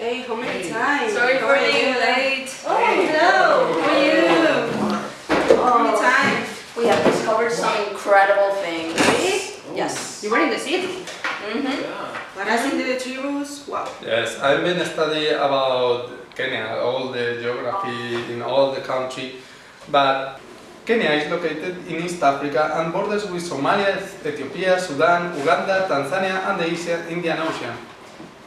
Hey, how many times? Sorry How for are being you? late. Oh, hello. How are you? How many times? We have discovered some incredible things. Really? Yes. You were in the city. Mm-hmm. When I seen the tribus, wow. Yes, I've been studying about Kenya, all the geography in all the country, but Kenya is located in East Africa and borders with Somalia, Ethiopia, Sudan, Uganda, Tanzania and the Indian Ocean.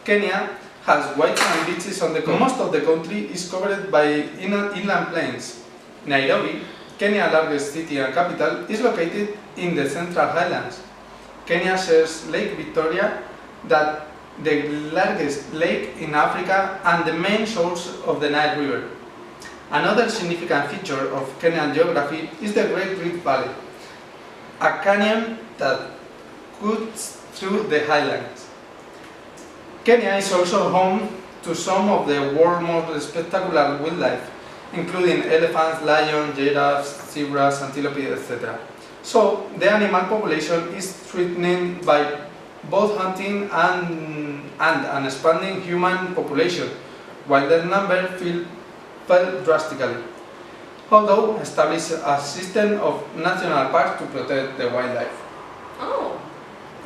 Kenya has white sand beaches on the coast. Most of the country is covered by inland plains. Nairobi, Kenya's largest city and capital, is located in the Central Highlands. Kenya shares Lake Victoria, that the largest lake in Africa and the main source of the Nile River. Another significant feature of Kenyan geography is the Great Rift Valley, a canyon that cuts through the highlands. Kenya is also home to some of the world's most spectacular wildlife, including elephants, lions, giraffes, zebras, antelope, etc. So, the animal population is threatened by both hunting and an expanding human population, while their number fell drastically. Although established a system of national parks to protect the wildlife. Oh,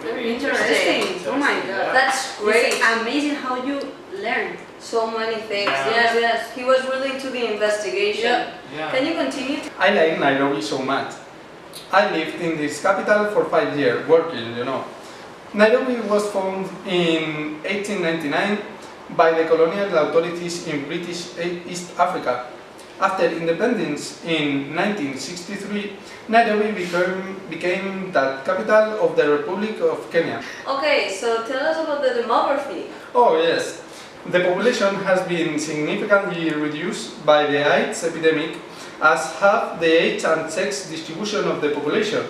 very Interesting. interesting. Oh my god. That's great. It's amazing how you learn. So many things. Yeah. Yes, yes. He was really into the investigation. Can you continue? I like Nairobi so much. I lived in this capital for 5 years, working, Nairobi was founded in 1899 by the colonial authorities in British East Africa. After independence in 1963, Nairobi became the capital of the Republic of Kenya. Okay, so tell us about the demography. Oh yes, the population has been significantly reduced by the AIDS epidemic, as have the age and sex distribution of the population.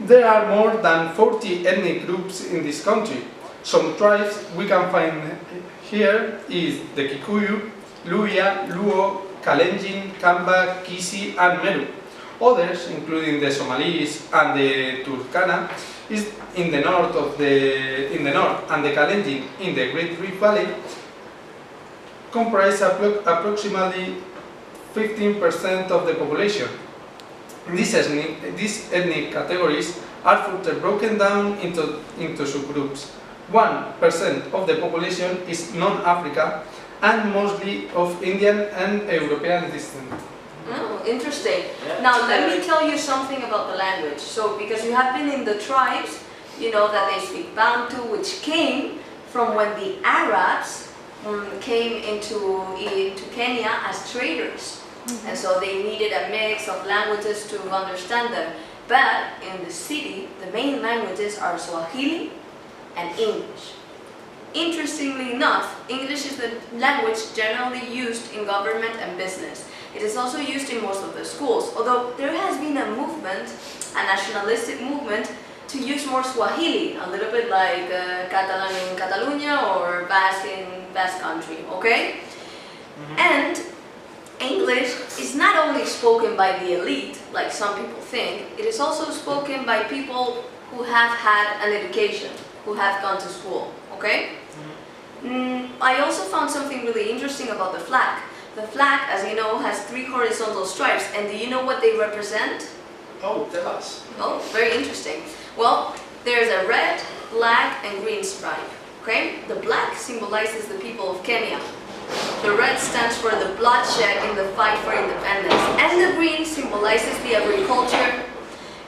There are more than 40 ethnic groups in this country. Some tribes we can find here is the Kikuyu, Luhya, Luo, Kalenjin, Kamba, Kisi and Meru. Others, including the Somalis and the Turkana, is in the north and the Kalenjin in the Great Rift Valley comprise approximately 15% of the population. These ethnic categories are further broken down into subgroups. 1% of the population is non-African and mostly of Indian and European descent. Oh, interesting. Yeah. Now let me tell you something about the language. So because you have been in the tribes, you know that they speak Bantu, which came from when the Arabs came into Kenya as traders. And so they needed a mix of languages to understand them. But in the city, the main languages are Swahili and English. Interestingly enough, English is the language generally used in government and business. It is also used in most of the schools, although there has been a movement, a nationalistic movement, to use more Swahili, a little bit like Catalan in Catalonia or Basque in Basque Country, okay? And English is not only spoken by the elite, like some people think, it is also spoken by people who have had an education, who have gone to school, okay? I also found something really interesting about the flag. The flag, as you know, has 3 horizontal stripes, and do you know what they represent? Oh, tell us. Oh, very interesting. Well, there's a red, black, and green stripe, okay? The black symbolizes the people of Kenya. The red stands for the bloodshed in the fight for independence, and the green symbolizes the agriculture.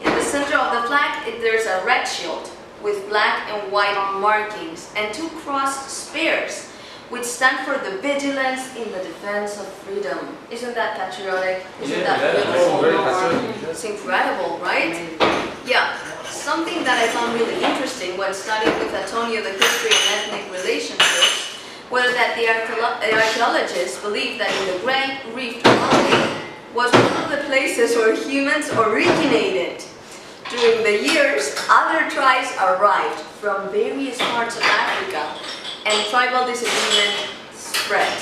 In the center of the flag, there's a red shield with black and white markings and 2 crossed spears, which stand for the vigilance in the defense of freedom. Isn't that patriotic? Isn't that beautiful? very patriotic. It's incredible, right? Yeah. Something that I found really interesting when studying with Antonio the history and ethnic relationships was that the archaeologists believe that in the Great Rift Valley was one of the places where humans originated. During the years, other tribes arrived from various parts of Africa, and tribal disagreement spread.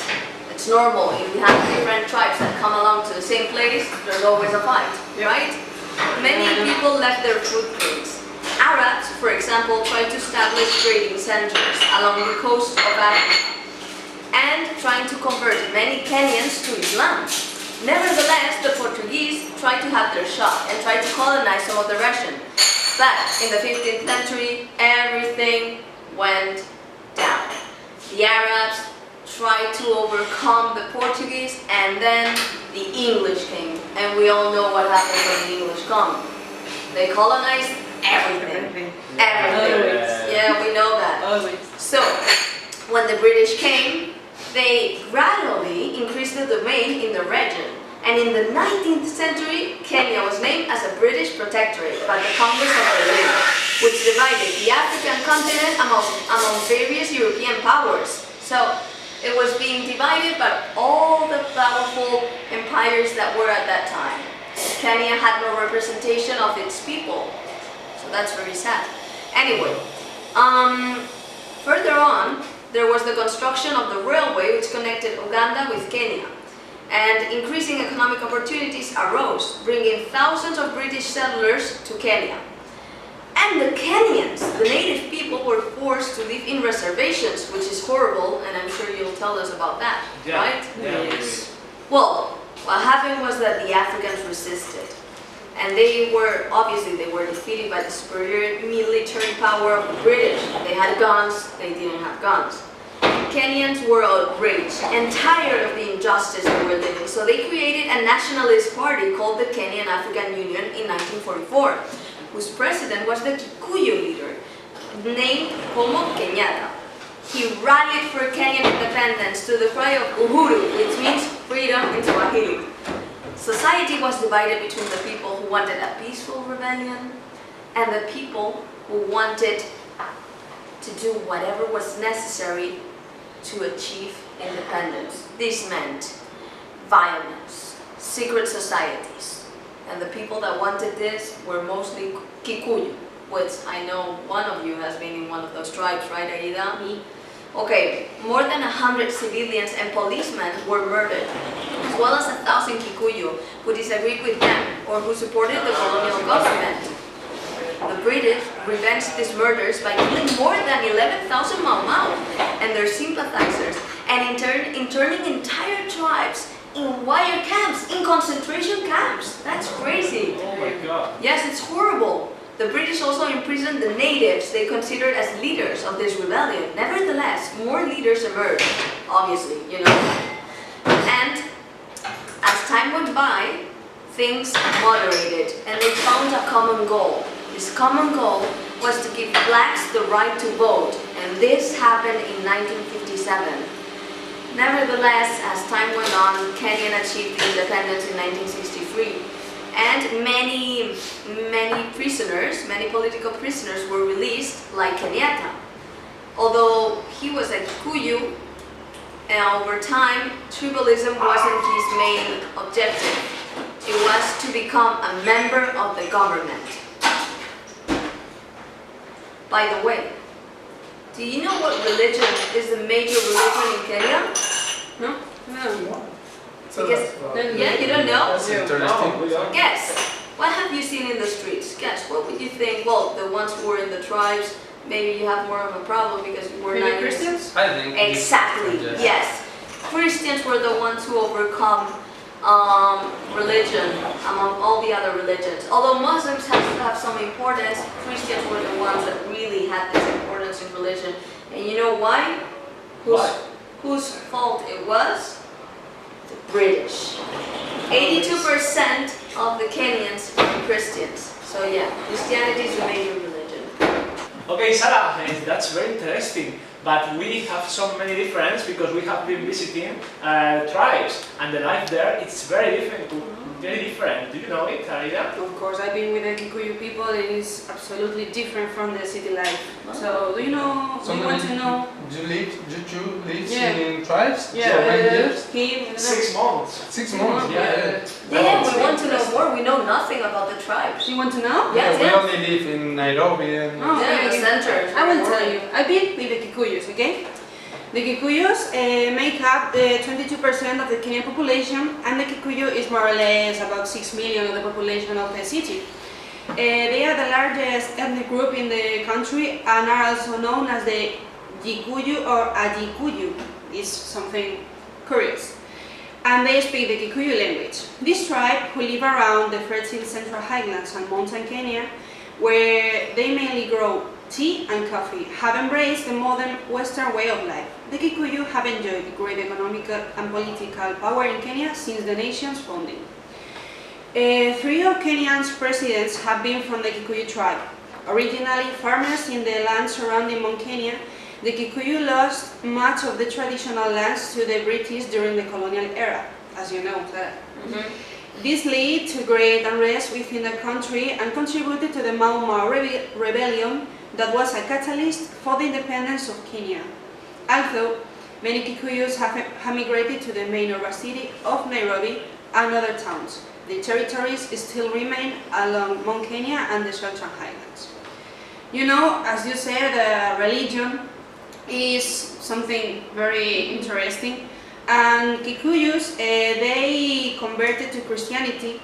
It's normal. If you have different tribes that come along to the same place, there's always a fight, right? Many people left their footprints. Arabs, for example, tried to establish trading centers along the coast of Africa. against to Islam. Nevertheless, the Portuguese tried to have their shot and tried to colonize some of the region. But in the 15th century, everything went down. The Arabs tried to overcome the Portuguese, and then the English came. And we all know what happened when the English come. They colonized everything. Everything. Yeah, we know that. Always. So, when the British came, they gradually increased the domain in the region. And in the 19th century, Kenya was named as a British protectorate by the Congress of Berlin, which divided the African continent among various European powers. So, it was being divided by all the powerful empires that were at that time. Kenya had no representation of its people. So that's very sad. Anyway, further on, there was the construction of the railway which connected Uganda with Kenya. And increasing economic opportunities arose, bringing thousands of British settlers to Kenya. And the Kenyans, the native people, were forced to live in reservations, which is horrible, and I'm sure you'll tell us about that, right? Yes. Well, what happened was that the Africans resisted. And they were defeated by the superior military power of the British. They had guns, they didn't have guns. Kenyans were outraged and tired of the injustice they were living, so they created a nationalist party called the Kenyan African Union in 1944, whose president was the Kikuyu leader, named Jomo Kenyatta. He rallied for Kenyan independence to the cry of Uhuru, which means freedom in Swahili. Society was divided between the people who wanted a peaceful rebellion and the people who wanted to do whatever was necessary to achieve independence. This meant violence, secret societies, and the people that wanted this were mostly Kikuyu, which I know one of you has been in one of those tribes, right, Aida? Me. Okay, more than 100 civilians and policemen were murdered, as well as 1,000 Kikuyu who disagreed with them or who supported the colonial government. The British revenged these murders by killing more than 11,000 Mau Mau and their sympathizers, and in turning entire tribes in wire camps, in concentration camps. That's crazy. Oh my God. Yes, it's horrible. The British also imprisoned the natives they considered as leaders of this rebellion. Nevertheless, more leaders emerged, obviously, you know. And as time went by, things moderated, and they found a common goal. This common goal was to give blacks the right to vote, and this happened in 1957. Nevertheless, as time went on, Kenya achieved independence in 1963. And many prisoners, many political prisoners were released, like Kenyatta. Although he was a Kikuyu, and over time, tribalism wasn't his main objective. It was to become a member of the government. By the way, do you know what religion is the major religion in Kenya? No? No. So Because, that's, yeah, you don't know? that's interesting. Guess. What have you seen in the streets? Guess. What would you think? Well, the ones who were in the tribes, maybe you have more of a problem because you were Maybe not Christians? I think. Exactly. Yes. Yes. Christians were the ones who overcome religion among all the other religions. Although Muslims have some importance, Christians were the ones that really had this importance in religion. And you know why? Whose fault it was? The British. 82% of the Kenyans were Christians. So yeah, Christianity is the major religion. Okay, Sarah, that's very interesting. But we have so many differences because we have been visiting tribes, and the life there it's very different. Very different. Do you know it, Aida? Of course, I've been with the Kikuyu people. It is absolutely different from the city life. So, do you know? So Do you want to know? You live Yeah. in tribes? Yeah. So many years? 6 months. 6 months. Yeah. Yeah, we want to know more. We know nothing about the tribes. Do you want to know? Yeah. We only live in Nairobi and Oh, Yeah, the okay. center. I will tell you. I've been with the Kikuyus, okay? The Kikuyus make up 22% of the Kenyan population, and the Kikuyu is more or less about 6 million of the population of the city. They are the largest ethnic group in the country and are also known as the Gikuyu or Ajikuyu. It's something curious. and they speak the Kikuyu language. This tribe, who live around the fertile central highlands and mountain Kenya, where they mainly grow tea and coffee, have embraced the modern Western way of life. The Kikuyu have enjoyed great economic and political power in Kenya since the nation's founding. 3 of Kenya's presidents have been from the Kikuyu tribe. Originally farmers in the land surrounding Mount Kenya, the Kikuyu lost much of the traditional lands to the British during the colonial era, as you know. This led to great unrest within the country and contributed to the Mau Mau rebellion that was a catalyst for the independence of Kenya. Although many Kikuyus have migrated to the main urban city of Nairobi and other towns, the territories still remain along Mount Kenya and the Southern Highlands. You know, as you said, religion is something very interesting, and Kikuyus, they converted to Christianity,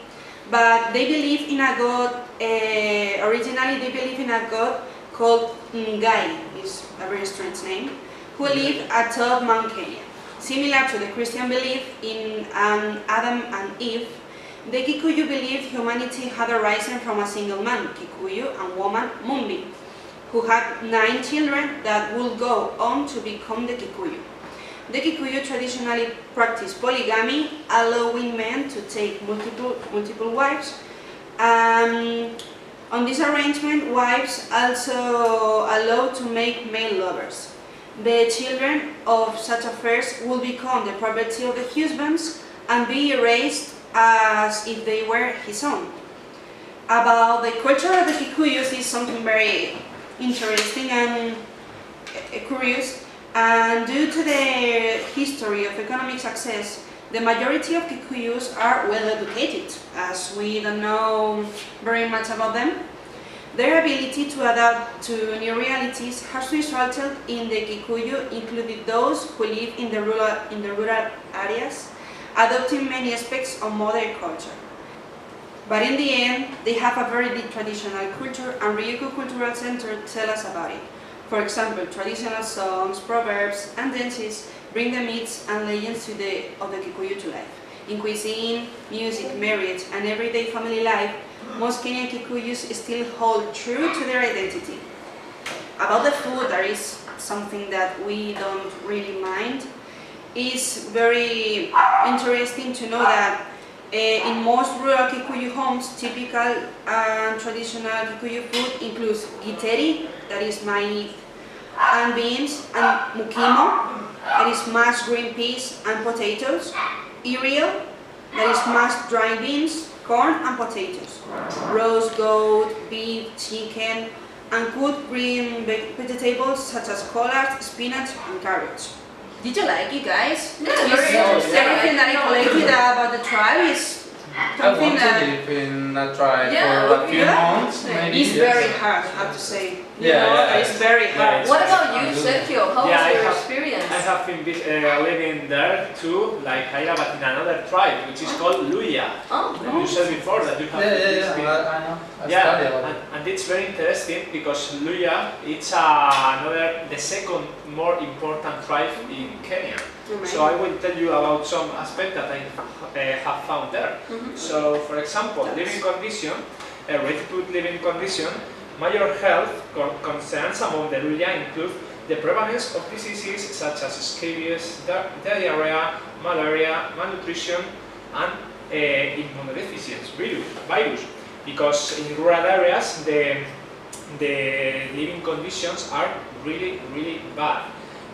but they believe in a God, originally they believe in a God called Ngai, is a very strange name, who lived atop Mount Kenya. Similar to the Christian belief in Adam and Eve, the Kikuyu believe humanity had arisen from a single man, Kikuyu, and woman, Mumbi, who had 9 children that would go on to become the Kikuyu. The Kikuyu traditionally practice polygamy, allowing men to take multiple wives. On this arrangement, wives also allowed to make male lovers. The children of such affairs will become the property of the husbands and be raised as if they were his own. About the culture of the Kikuyus is something very interesting and curious, and due to their history of economic success, the majority of Kikuyus are well educated, as we don't know very much about them. Their ability to adapt to new realities has resulted in the Kikuyu, including those who live in the rural areas, adopting many aspects of modern culture. But in the end, they have a very deep traditional culture, and Ryukyu Cultural Center tells us about it. For example, traditional songs, proverbs, and dances bring the myths and legends of the Kikuyu to life. In cuisine, music, marriage, and everyday family life, most Kenyan Kikuyus still hold true to their identity. About the food, there is something that we don't really mind. It's very interesting to know that in most rural Kikuyu homes, typical and traditional Kikuyu food includes githeri, that is maize and beans, and mukimo, that is mashed green peas and potatoes, iriel, that is mashed dry beans, corn and potatoes, roast goat, beef, chicken, and cooked green vegetables such as collard, spinach, and carrots. Did you like it, guys? Yeah, very interesting. Everything that I collected about the tribe is I want to live in a tribe Yeah, for a few yeah. months, maybe. It's yes. very hard, I have to say. Yeah. It's very hard. it's What about you, absolutely. Sergio? How Yeah, was I your have- experience? I have been living there too, like Haida, but in another tribe, which is called Luya. Oh, You said before that you have Yeah, been- I know. I Yeah, study about it. and it's very interesting because Luya it's the second more important tribe in Kenya. So I will tell you about some aspects that I have found there. So, for example, living condition, related to living condition, major health concerns among the Luya include the prevalence of diseases such as scabies, diarrhea, malaria, malnutrition, and immunodeficiency virus. Because in rural areas, the living conditions are really, really bad.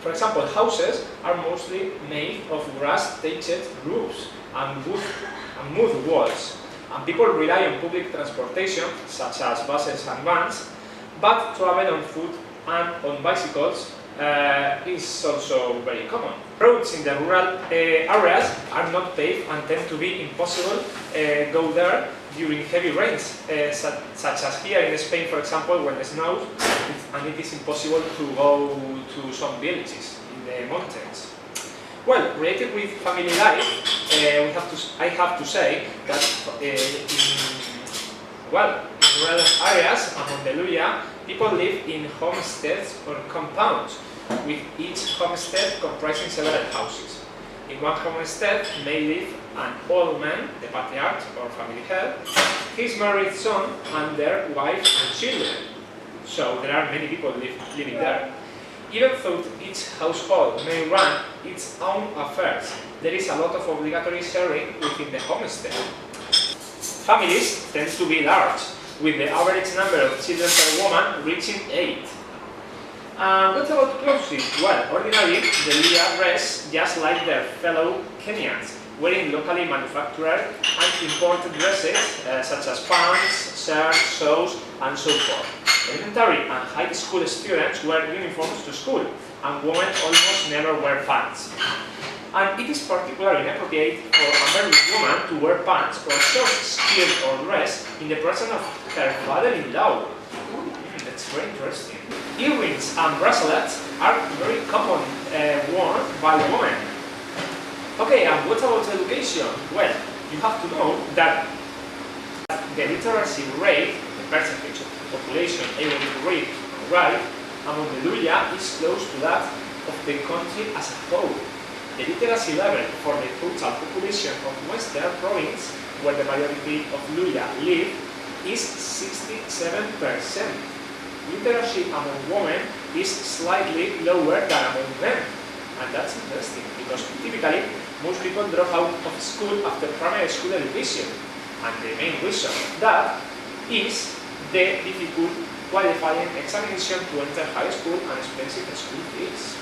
For example, houses are mostly made of grass-thatched roofs and mud walls. And people rely on public transportation, such as buses and vans, but travel on foot and on bicycles is also very common. Roads in the rural areas are not paved and tend to be impossible go there during heavy rains, such as here in Spain, for example, when it snows, and it is impossible to go to some villages in the mountains. Well, related with family life, I have to say that in rural areas among the Luya, people live in homesteads or compounds, with each homestead comprising several houses. In one homestead may live an old man, the patriarch or family head, his married son and their wife and children. So there are many people living there. Even though each household may run its own affairs, there is a lot of obligatory sharing within the homestead. Families tend to be large, with the average number of children per woman reaching 8. What about clothing? Well, ordinarily, the Luhya dress just like their fellow Kenyans, wearing locally manufactured and imported dresses such as pants, shirts, shoes, and so forth. Elementary and high school students wear uniforms to school, and women almost never wear pants. And it is particularly inappropriate for a married woman to wear pants or short skirt or dress in the presence of her father-in-law. That's very interesting. Earrings and bracelets are very common worn by women. Okay, and what about education? Well, you have to know that the literacy rate, the percentage of the population able to read and write, among the Luhya is close to that of the country as a whole. The literacy level for the total population of Western Province, where the majority of Luhya live, is 67%. Literacy among women is slightly lower than among men. And that's interesting, because typically most people drop out of school after primary school education. And the main reason of that is the difficult qualifying examination to enter high school and expensive school fees.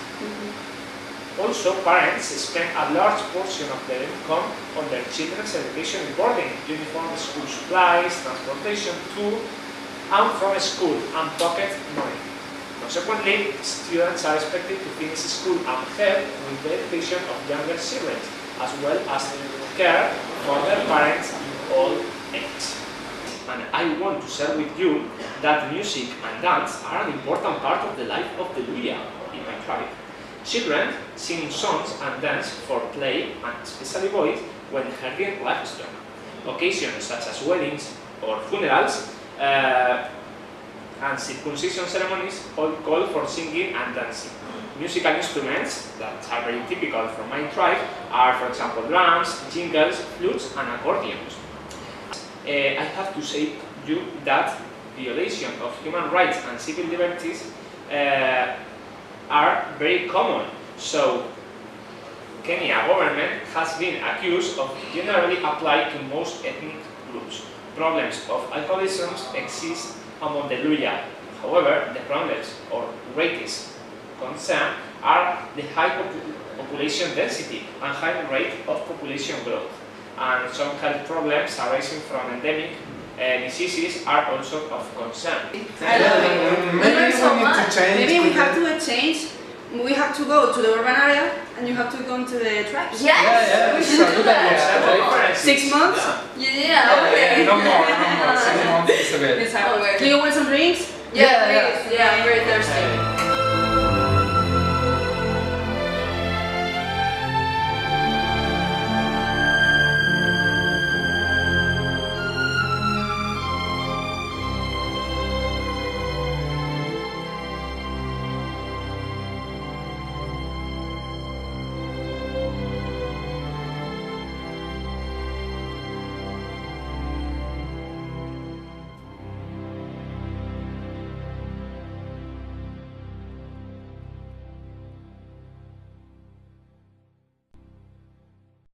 Also, parents spend a large portion of their income on their children's education and boarding, uniform, school supplies, transportation to and from school, and pocket money. Consequently, students are expected to finish school and help with the education of younger siblings, as well as care for their parents in old age. And I want to share with you that music and dance are an important part of the life of the Luhya in my tribe. Children sing songs and dance for play, and especially boys when herding livestock. Occasions such as weddings or funerals and circumcision ceremonies all call for singing and dancing. Musical instruments that are very typical from my tribe are, for example, drums, jingles, flutes, and accordions. I have to say to you that violation of human rights and civil liberties are very common. So, Kenya government has been accused of generally applied to most ethnic groups. Problems of alcoholism exist among the Luhya. However, the problems or greatest concern are the high population density and high rate of population growth. And some health problems arising from endemic diseases are also of concern. Maybe we need to change. Maybe we have to change. We have to go to the urban area, and you have to go to the tribes. Yes, we should do that. 6 months? Yeah, okay. No more. 6 months is okay. Do you want some drinks? Yeah, please. Yeah, I'm very thirsty.